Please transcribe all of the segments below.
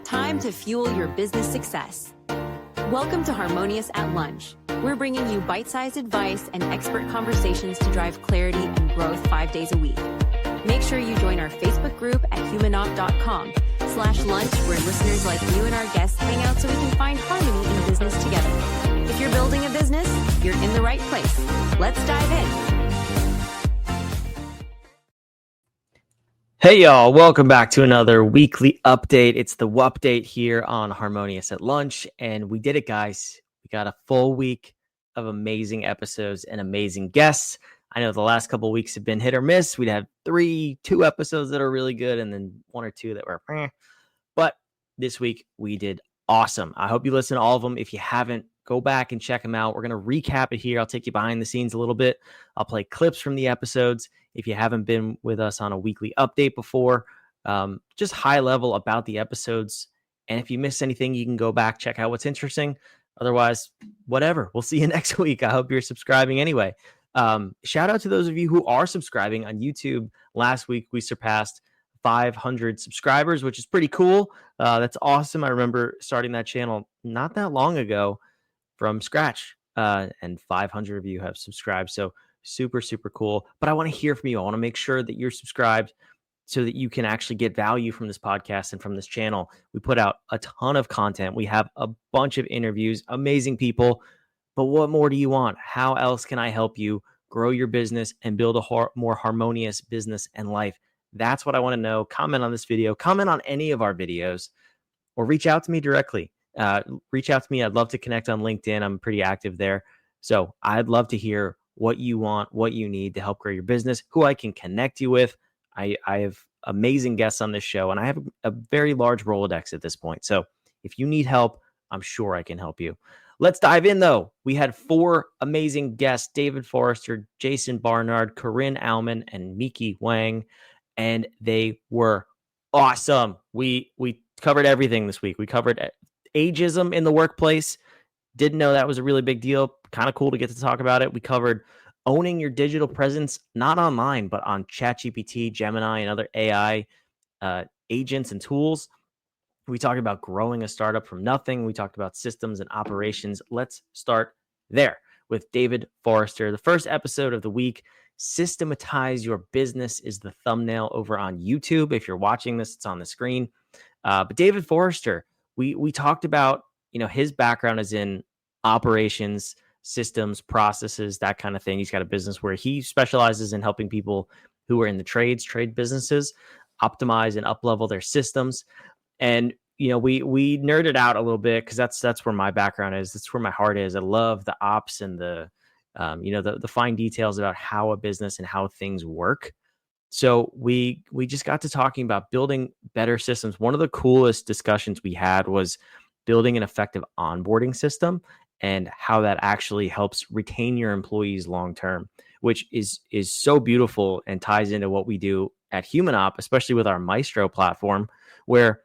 Time to fuel your business success. Welcome to Harmonious at Lunch. We're bringing you bite-sized advice and expert conversations to drive clarity and growth 5 days a week. Make sure you join our Facebook group at humanop.com/lunch, where listeners like you and our guests hang out so we can find harmony in business together. If you're building a business, you're in the right place. Let's dive in. Hey y'all, welcome back to another weekly update. It's the Whupdate here on Harmonious at Lunch, and we did it, guys. We got a full week of amazing episodes and amazing guests. I know the last couple of weeks have been hit or miss. We'd have two episodes that are really good and then one or two that were but this week we did awesome. I hope you listen to all of them. If you haven't, go back and check them out. We're going to recap it here. I'll take you behind the scenes a little bit. I'll play clips from the episodes. If you haven't been with us on a weekly update before, just high level about the episodes. And if you missed anything, you can go back, check out what's interesting. Otherwise, whatever. We'll see you next week. I hope you're subscribing anyway. Shout out to those of you who are subscribing on YouTube. Last week, we surpassed 500 subscribers, which is pretty cool. That's awesome. I remember starting that channel not that long ago from scratch, and 500 of you have subscribed. So super, super cool. But I want to hear from you. I want to make sure that you're subscribed so that you can actually get value from this podcast and from this channel. We put out a ton of content. We have a bunch of interviews, amazing people. But what more do you want? How else can I help you grow your business and build a more harmonious business and life? That's what I want to know. Comment on this video, comment on any of our videos, or reach out to me directly. Reach out to me. I'd love to connect on LinkedIn. I'm pretty active there. So I'd love to hear what you want, what you need to help grow your business, who I can connect you with. I have amazing guests on this show, and I have a very large Rolodex at this point. So if you need help, I'm sure I can help you. Let's dive in, though. We had 4 amazing guests: David Forster, Jason Barnard, Corinne Auman, and Meeky Hwang, and they were awesome. We covered everything this week. We covered ageism in the workplace. Didn't know that was a really big deal. Kind of cool to get to talk about it. We covered owning your digital presence, not online, but on ChatGPT, Gemini, and other AI agents and tools. We talked about growing a startup from nothing. We talked about systems and operations. Let's start there with David Forster. The first episode of the week, Systematize Your Business, is the thumbnail over on YouTube. If you're watching this, it's on the screen. But David Forster, we talked about, his background is in operations, systems, processes, that kind of thing. He's got a business where he specializes in helping people who are in the trade businesses, optimize and up-level their systems. And, we nerded out a little bit because that's where my background is. That's where my heart is. I love the ops and the fine details about how a business and how things work. So we just got to talking about building better systems. One of the coolest discussions we had was building an effective onboarding system and how that actually helps retain your employees long-term, which is so beautiful and ties into what we do at HumanOp, especially with our Maestro platform, where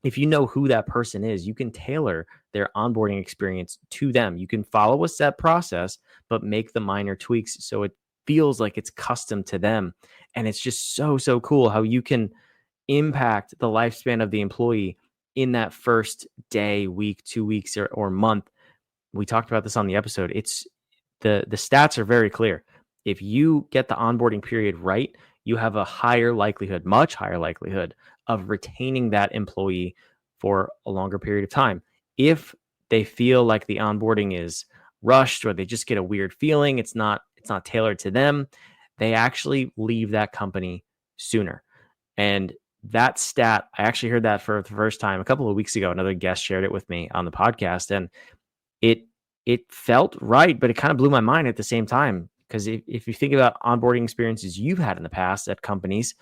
if you know who that person is, you can tailor their onboarding experience to them. You can follow a set process, but make the minor tweaks so it feels like it's custom to them. And it's just so cool how you can impact the lifespan of the employee in that first day, week, 2 weeks, or month. We talked about this on the episode. It's the stats are very clear. If you get the onboarding period right, you have a much higher likelihood of retaining that employee for a longer period of time. If they feel like the onboarding is rushed or they just get a weird feeling, it's not tailored to them, they actually leave that company sooner. And that stat, I actually heard that for the first time a couple of weeks ago. Another guest shared it with me on the podcast, and it felt right, but it kind of blew my mind at the same time. Because if you think about onboarding experiences you've had in the past at companies,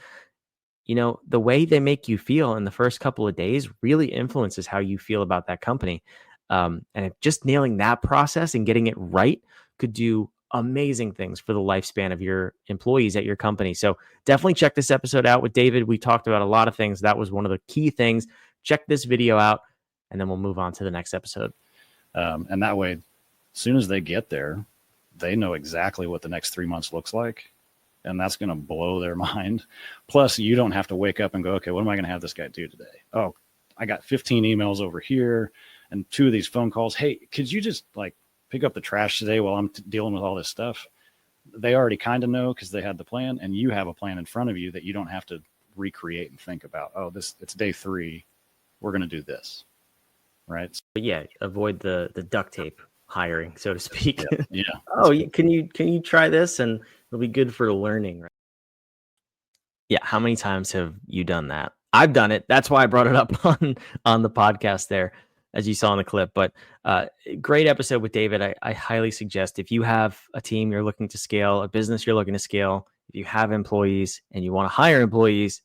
the way they make you feel in the first couple of days really influences how you feel about that company. And just nailing that process and getting it right could do amazing things for the lifespan of your employees at your company. So definitely check this episode out with David. We talked about a lot of things. That was one of the key things. Check this video out, and then we'll move on to the next episode. And that way, as soon as they get there, they know exactly what the next 3 months looks like. And that's going to blow their mind. Plus, you don't have to wake up and go, okay, what am I going to have this guy do today? Oh, I got 15 emails over here and 2 of these phone calls. Hey, could you just like pick up the trash today while I'm dealing with all this stuff? They already kind of know because they had the plan, and you have a plan in front of you that you don't have to recreate and think about. Oh, it's day 3. We're going to do this. Right. But yeah, avoid the duct tape hiring, so to speak. Yeah. Oh, can you try this and it'll be good for learning, right? Yeah, how many times have you done that? I've done it. That's why I brought it up on the podcast there, as you saw in the clip. But great episode with David. I highly suggest, if you have a team you're looking to scale, a business you're looking to scale, if you have employees and you want to hire employees,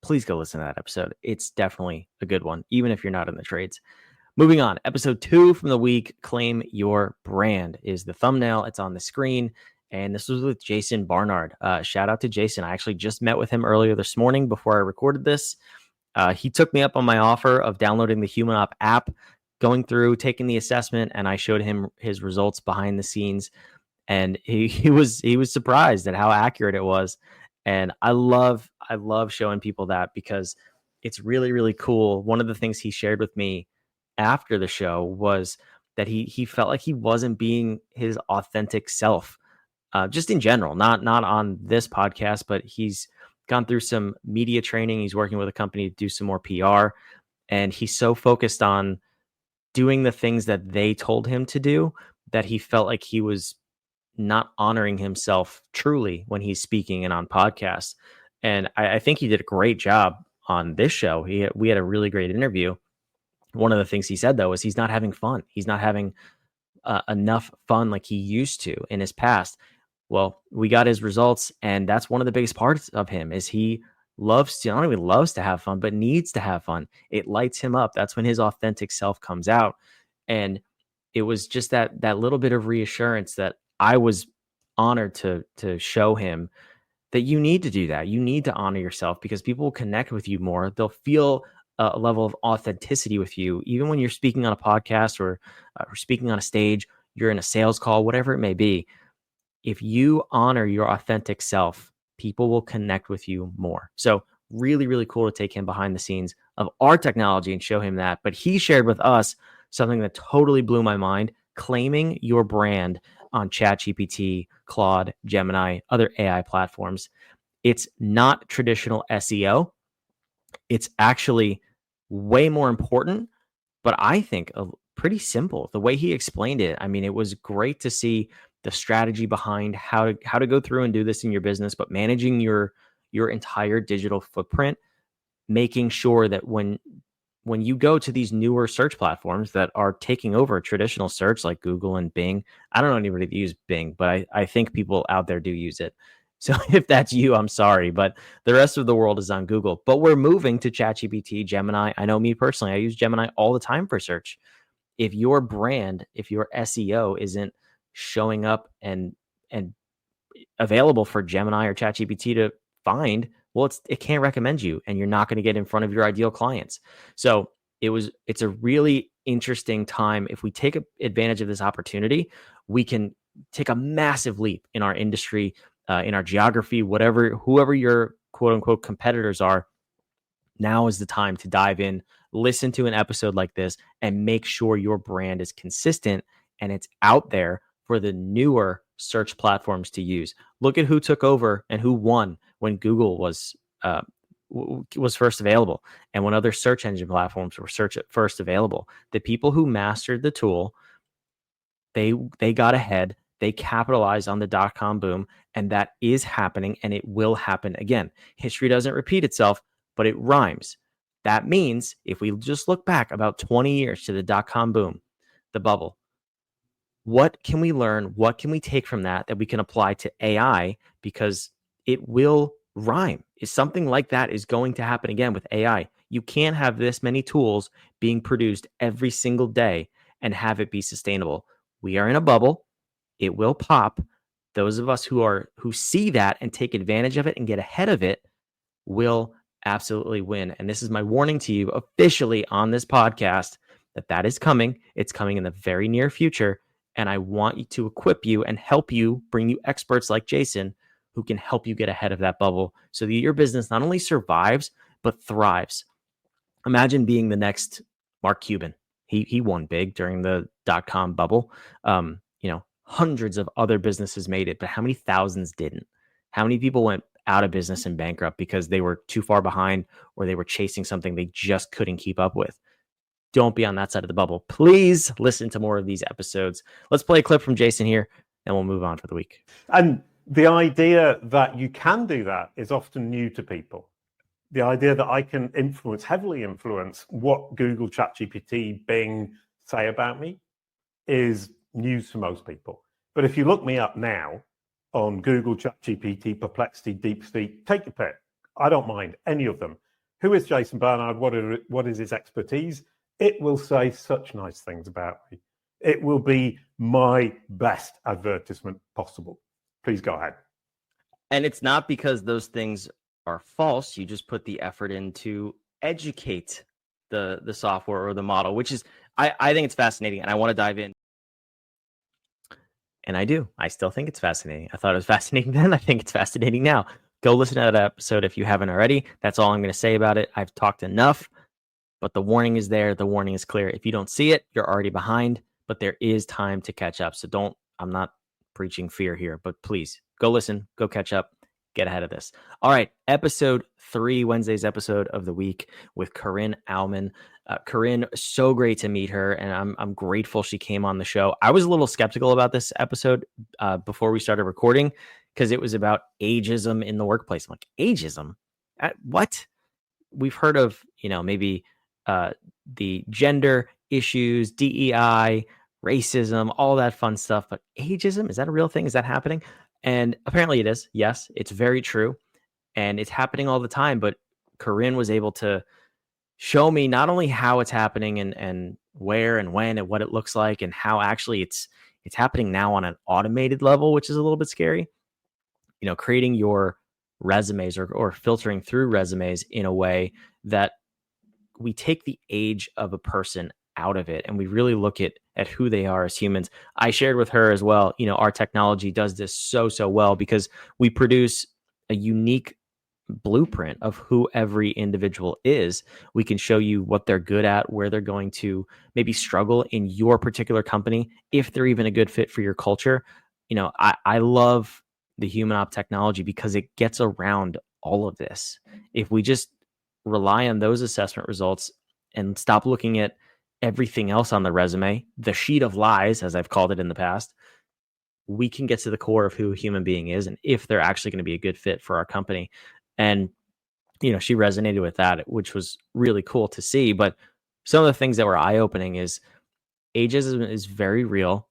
please go listen to that episode. It's definitely a good one, even if you're not in the trades. Moving on, episode 2 from the week, Claim Your Brand, is the thumbnail. It's on the screen. And this was with Jason Barnard. Shout out to Jason. I actually just met with him earlier this morning before I recorded this. He took me up on my offer of downloading the Human Up app, going through, taking the assessment, and I showed him his results behind the scenes. And he was surprised at how accurate it was. And I love showing people that, because it's really, really cool. One of the things he shared with me after the show was that he felt like he wasn't being his authentic self. Just in general, not on this podcast, but he's gone through some media training. He's working with a company to do some more PR, and he's so focused on doing the things that they told him to do that he felt like he was not honoring himself truly when he's speaking and on podcasts. And I think he did a great job on this show. We had a really great interview. One of the things he said, though, is he's not having fun. He's not having enough fun like he used to in his past. Well, we got his results, and that's one of the biggest parts of him, is he loves to, not even loves to have fun, but needs to have fun. It lights him up. That's when his authentic self comes out. And it was just that little bit of reassurance that I was honored to show him, that you need to do that. You need to honor yourself, because people will connect with you more. They'll feel a level of authenticity with you, even when you're speaking on a podcast or speaking on a stage, you're in a sales call, whatever it may be. If you honor your authentic self, people will connect with you more. So really, really cool to take him behind the scenes of our technology and show him that. But he shared with us something that totally blew my mind: claiming your brand on ChatGPT, Claude, Gemini, other AI platforms. It's not traditional SEO. It's actually way more important, but I think pretty simple. The way he explained it, I mean, it was great to see the strategy behind how to go through and do this in your business, but managing your entire digital footprint, making sure that when you go to these newer search platforms that are taking over traditional search like Google and Bing. I don't know anybody that use Bing, but I think people out there do use it. So if that's you, I'm sorry, but the rest of the world is on Google. But we're moving to ChatGPT, Gemini. I know me personally, I use Gemini all the time for search. If your brand, if your SEO isn't showing up and available for Gemini or ChatGPT to find, well, it can't recommend you, and you're not going to get in front of your ideal clients. So it's a really interesting time. If we take advantage of this opportunity, we can take a massive leap in our industry, in our geography, whoever your quote unquote competitors are. Now is the time to dive in, listen to an episode like this, and make sure your brand is consistent and it's out there for the newer search platforms to use. Look at who took over and who won when Google was first available, and when other search engine platforms were first available. The people who mastered the tool, they got ahead. They capitalized on the .com boom, and that is happening, and it will happen again. History doesn't repeat itself, but it rhymes. That means if we just look back about 20 years to the .com boom, the bubble, what can we learn? What can we take from that we can apply to AI? Because it will rhyme. Is something like that is going to happen again with AI. You can't have this many tools being produced every single day and have it be sustainable. We are in a bubble. It will pop. Those of us who see that and take advantage of it and get ahead of it will absolutely win. And this is my warning to you officially on this podcast, that is coming. It's coming in the very near future. And I want you to equip you and help you, bring you experts like Jason who can help you get ahead of that bubble so that your business not only survives, but thrives. Imagine being the next Mark Cuban. He won big during the .com bubble. Hundreds of other businesses made it, but how many thousands didn't? How many people went out of business and bankrupt because they were too far behind or they were chasing something they just couldn't keep up with? Don't be on that side of the bubble. Please listen to more of these episodes. Let's play a clip from Jason here, and we'll move on for the week. And the idea that you can do that is often new to people. The idea that I can heavily influence what Google, ChatGPT, Bing say about me is news to most people. But if you look me up now on Google, ChatGPT, Perplexity, DeepSeek, take your pick. I don't mind any of them. Who is Jason Barnard? What is his expertise? It will say such nice things about me. It will be my best advertisement possible. Please go ahead. And it's not because those things are false. You just put the effort in to educate the software or the model, which is, I think it's fascinating, and I want to dive in. And I do. I still think it's fascinating. I thought it was fascinating then. I think it's fascinating now. Go listen to that episode if you haven't already. That's all I'm going to say about it. I've talked enough, but the warning is there. The warning is clear. If you don't see it, you're already behind, but there is time to catch up. So I'm not preaching fear here, but please go listen, go catch up, get ahead of this. All right. Episode 3, Wednesday's episode of the week with Corinne Auman. Corinne, so great to meet her, and I'm grateful she came on the show. I was a little skeptical about this episode before we started recording because it was about ageism in the workplace. I'm like, ageism? What? We've heard of, maybe the gender issues, DEI, racism, all that fun stuff, but ageism, is that a real thing? Is that happening? And apparently it is. Yes, it's very true, and it's happening all the time. But Corinne was able to show me not only how it's happening and where and when and what it looks like, and how actually it's happening now on an automated level, which is a little bit scary. Creating your resumes or filtering through resumes in a way that we take the age of a person out of it and we really look at who they are as humans. I shared with her as well, our technology does this so well because we produce a unique blueprint of who every individual is. We can show you what they're good at, where they're going to maybe struggle in your particular company, if they're even a good fit for your culture. I love the human op technology because it gets around all of this. If we just rely on those assessment results and stop looking at everything else on the resume, the sheet of lies, as I've called it in the past, we can get to the core of who a human being is and if they're actually going to be a good fit for our company. And, she resonated with that, which was really cool to see. But some of the things that were eye-opening is ageism is very real.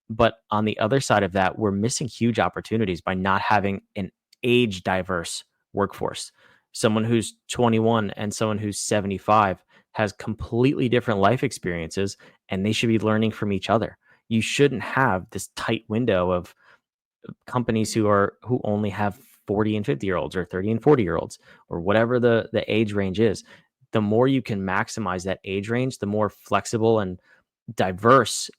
But on the other side of that, we're missing huge opportunities by not having an age diverse workforce. Someone who's 21 and someone who's 75 has completely different life experiences, and they should be learning from each other. You shouldn't have this tight window of companies who only have 40 and 50-year-olds or 30 and 40-year-olds or whatever the age range is. The more you can maximize that age range, the more flexible and diverse,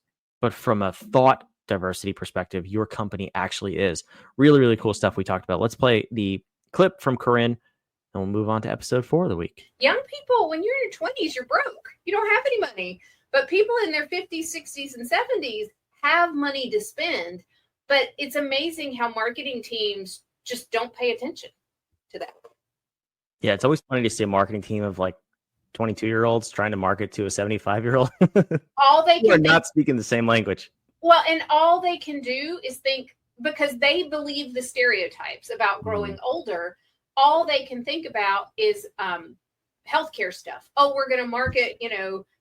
but from a thought diversity perspective, your company actually is. Really, really cool stuff we talked about. Let's play the clip from Corinne, and we'll move on to episode 4 of the week. Young people, when you're in your 20s, you're broke. You don't have any money. But people in their 50s, 60s, and 70s have money to spend. But it's amazing how marketing teams just don't pay attention to that. Yeah, it's always funny to see a marketing team of like 22-year-olds trying to market to a 75-year-old. All they are not speaking the same language. Well, and all they can do is think, because they believe the stereotypes about growing older, all they can think about is healthcare stuff. Oh, we're going to market,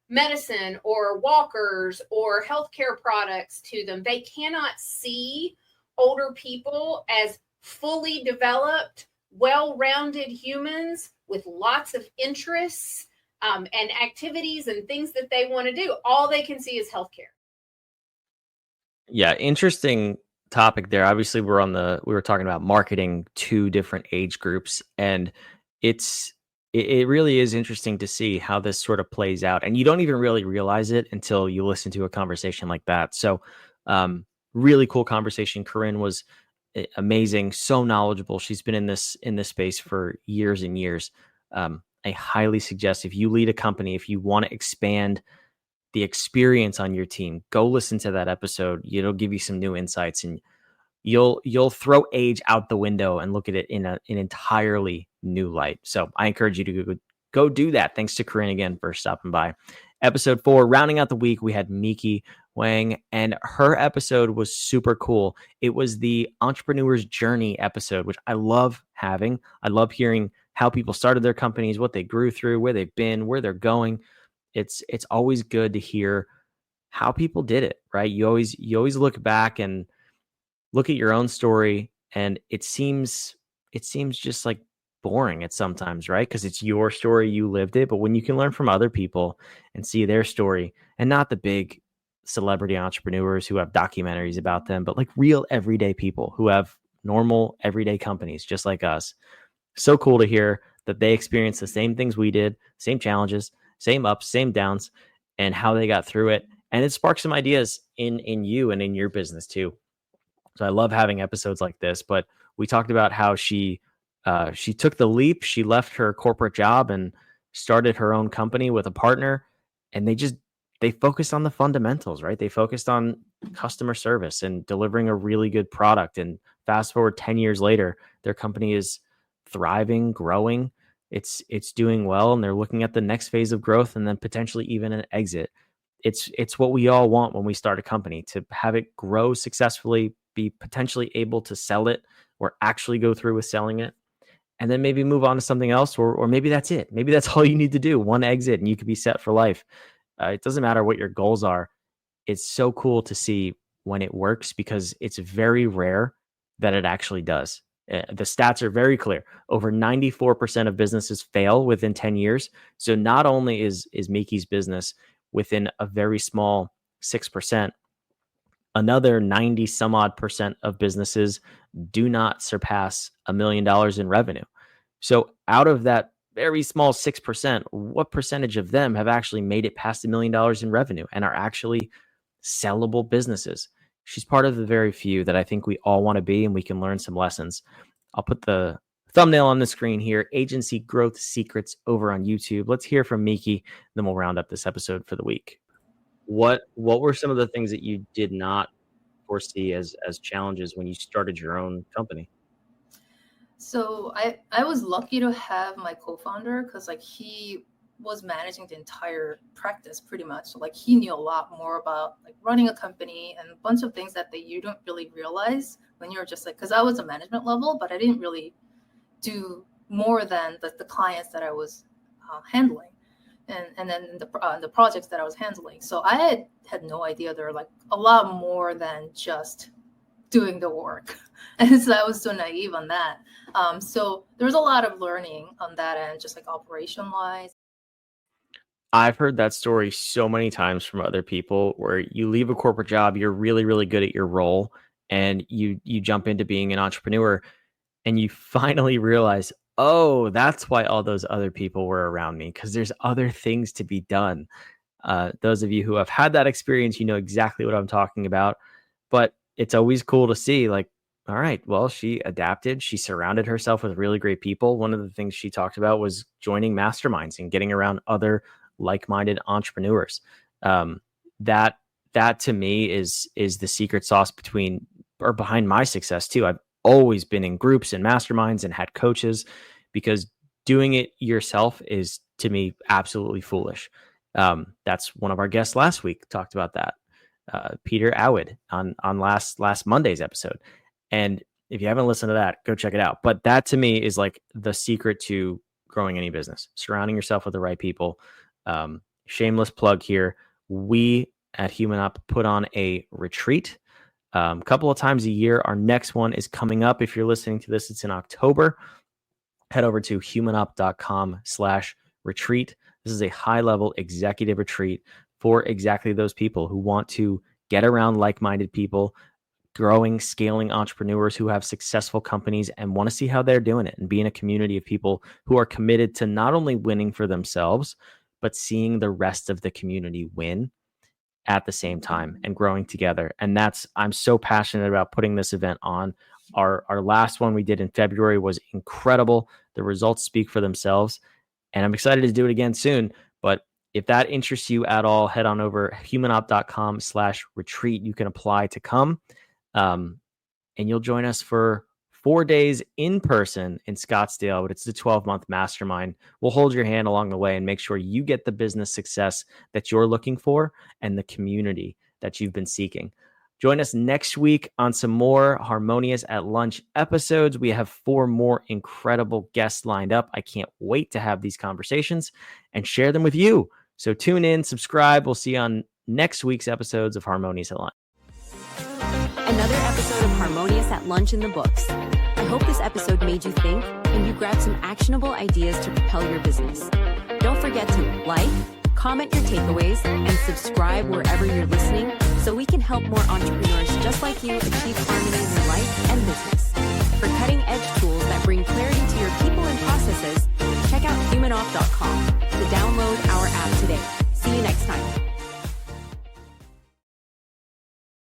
medicine or walkers or healthcare products to them. They cannot see older people as fully developed, well-rounded humans with lots of interests and activities and things that they want to do. All they can see is healthcare. Yeah, interesting topic there. Obviously, we were talking about marketing to different age groups, and it really is interesting to see how this sort of plays out. And you don't even really realize it until you listen to a conversation like that. So, really cool conversation. Corinne was amazing, so knowledgeable. She's been in this space for years and years. I highly suggest, if you lead a company, if you want to expand the experience on your team, go listen to that episode. It'll give you some new insights, and you'll throw age out the window and look at it in an entirely new light. So I encourage you to go do that. Thanks to Corinne again for stopping by. Episode 4, rounding out the week, we had Meeky Hwang, and her episode was super cool. It was the Entrepreneur's Journey episode, which I love having. I love hearing how people started their companies, what they grew through, where they've been, where they're going. It's always good to hear how people did it, right? You always look back and look at your own story, and it seems just like boring at sometimes, right? Because it's your story, you lived it. But when you can learn from other people and see their story, and not the big celebrity entrepreneurs who have documentaries about them, but like real everyday people who have normal everyday companies just like us. So cool to hear that they experienced the same things we did, same challenges, same ups, same downs, and how they got through it. And it sparked some ideas in you and in your business too. So I love having episodes like this. But we talked about how she took the leap. She left her corporate job and started her own company with a partner. And they focused on the fundamentals, right? They focused on customer service and delivering a really good product. And fast forward 10 years later, their company is thriving, growing. It's doing well, and they're looking at the next phase of growth and then potentially even an exit. It's what we all want when we start a company, to have it grow successfully, be potentially able to sell it or actually go through with selling it, and then maybe move on to something else, or maybe that's it. Maybe that's all you need to do, one exit, and you could be set for life. It doesn't matter what your goals are. It's so cool to see when it works, because it's very rare that it actually does. The stats are very clear. Over 94% of businesses fail within 10 years. So not only is Meeky's business within a very small 6%, another 90 some odd percent of businesses do not surpass $1 million in revenue. So out of that very small 6%, what percentage of them have actually made it past $1 million in revenue and are actually sellable businesses? She's part of the very few that I think we all want to be, and we can learn some lessons. I'll put the thumbnail on the screen here, Agency Growth Secrets, over on YouTube. Let's hear from Meeky, then we'll round up this episode for the week. What were some of the things that you did not foresee as challenges when you started your own company? So I was lucky to have my co-founder, because like he was managing the entire practice pretty much. So like he knew a lot more about like running a company and a bunch of things that you don't really realize when you're just like, because I was a management level, but I didn't really do more than the clients that I was handling. And then the projects that I was handling. So I had no idea there were like a lot more than just doing the work. And so I was so naive on that. So there was a lot of learning on that end, just like operation wise. I've heard that story so many times from other people, where you leave a corporate job, you're really, really good at your role, and you jump into being an entrepreneur, and you finally realize, oh, that's why all those other people were around me, because there's other things to be done. Those of you who have had that experience, you know exactly what I'm talking about. But it's always cool to see, like, all right, well, she adapted. She surrounded herself with really great people. One of the things she talked about was joining masterminds and getting around other like-minded entrepreneurs. That to me is the secret sauce behind my success too. I've always been in groups and masterminds and had coaches, because doing it yourself is, to me, absolutely foolish. That's one of our guests last week talked about that. Peter Awad on last Monday's episode. And if you haven't listened to that, go check it out. But that to me is like the secret to growing any business, surrounding yourself with the right people. Shameless plug here. We at Human Up put on a retreat a couple of times a year. Our next one is coming up. If you're listening to this, it's in October. Head over to humanup.com/retreat. This is a high-level executive retreat for exactly those people who want to get around like-minded people, growing, scaling entrepreneurs who have successful companies and want to see how they're doing it, and be in a community of people who are committed to not only winning for themselves, but seeing the rest of the community win at the same time and growing together. And I'm so passionate about putting this event on. Our last one we did in February was incredible. The results speak for themselves. And I'm excited to do it again soon. But if that interests you at all, head on over humanop.com/retreat. You can apply to come. And you'll join us for 4 days in person in Scottsdale, but it's the 12-month mastermind. We'll hold your hand along the way and make sure you get the business success that you're looking for and the community that you've been seeking. Join us next week on some more Harmonious at Lunch episodes. We have 4 more incredible guests lined up. I can't wait to have these conversations and share them with you. So tune in, subscribe. We'll see you on next week's episodes of Harmonious at Lunch. Another episode of Harmonious at Lunch in the books. I hope this episode made you think and you grabbed some actionable ideas to propel your business. Don't forget to like, comment your takeaways, and subscribe wherever you're listening so we can help more entrepreneurs just like you achieve harmony in their life and business. For cutting-edge tools that bring clarity to your people and processes, check out humanop.com.